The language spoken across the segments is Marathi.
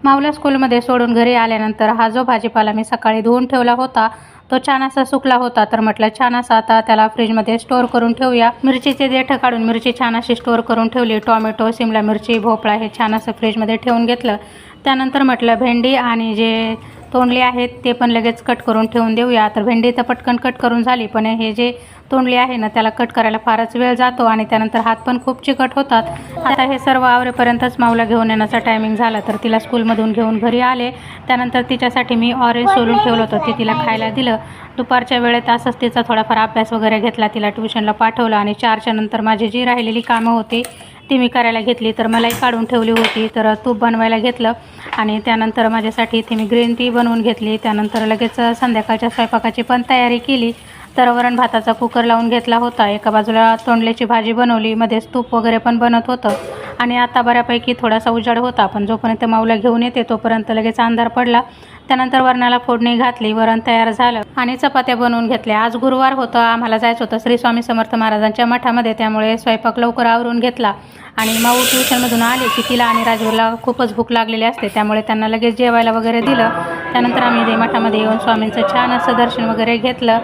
माऊला स्कूलमध्ये सोडून घरी आल्यानंतर हा जो भाजीपाला मी सकाळी धुवून ठेवला होता तो छान असा सुकला होता, तर म्हटलं छान असा आता त्याला फ्रीजमध्ये स्टोअर करून ठेवूया। मिरचीचे देठं काढून मिरची छान अशी स्टोअर करून ठेवली। टोमॅटो, शिमला मिरची, भोपळा हे छान असं फ्रीजमध्ये ठेवून घेतलं। त्यानंतर म्हटलं भेंडी आणि जे तोंडली आहेत ते पण लगेच कट करून ठेवून देऊया। तर भेंडी तर पटकन कट करून झाली, पण हे जे तोंडली आहे ना त्याला कट करायला फारच वेळ जातो आणि त्यानंतर हात पण खूप चिकट होतात। आता हे सर्व आवरेपर्यंतच माऊला घेऊन येण्याचा टायमिंग झाला, तर तिला स्कूलमधून घेऊन घरी आले। त्यानंतर तिच्यासाठी मी ऑरेंज सोलून ठेवलं होतं, ते तिला खायला दिलं। दुपारच्या वेळेत असंच तिचा थोडाफार अभ्यास वगैरे घेतला, तिला ट्युशनला पाठवलं आणि 4च्या नंतर माझी जी राहिलेली कामं होती ती मी करायला घेतली। तर मलाई काढून ठेवली होती, तर तूप बनवायला घेतलं आणि त्यानंतर माझ्यासाठी इथे मी ग्रीन टी बनवून घेतली। त्यानंतर लगेच संध्याकाळच्या स्वयंपाकाची पण तयारी केली। तर वरण भाताचा कुकर लावून घेतला होता। एका बाजूला तोंडल्याची भाजी बनवली, मध्येच तूप वगैरे पण बनत होतं आणि आता बऱ्यापैकी थोडासा उजाड होता, पण जोपर्यंत माऊला घेऊन येते तोपर्यंत लगेच अंधार पडला। त्यानंतर वरणाला फोडणी घातली, वरण तयार झालं आणि चपात्या बनवून घेतल्या। आज गुरुवार होतं, आम्हाला जायचं होतं श्री स्वामी समर्थ महाराजांच्या मठामध्ये, त्यामुळे स्वयंपाक लवकर आवरून घेतला। आणि माऊ ट्युशनमधून आली की तिला आणि राजूला खूपच भूक लागलेली असते, त्यामुळे त्यांना लगेच जेवायला वगैरे दिलं। त्यानंतर आम्ही मठामध्ये येऊन स्वामींचं छान असं दर्शन वगैरे घेतलं।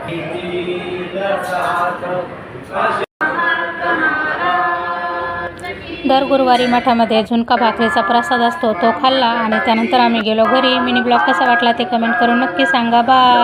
दर गुरुवारी मठामध्ये झुणका भाकरीचा प्रसाद असतो, तो खाल्ला आणि त्यानंतर आम्ही गेलो घरी। मिनी ब्लॉग कसा वाटला ते कमेंट करून नक्की सांगा। बाय।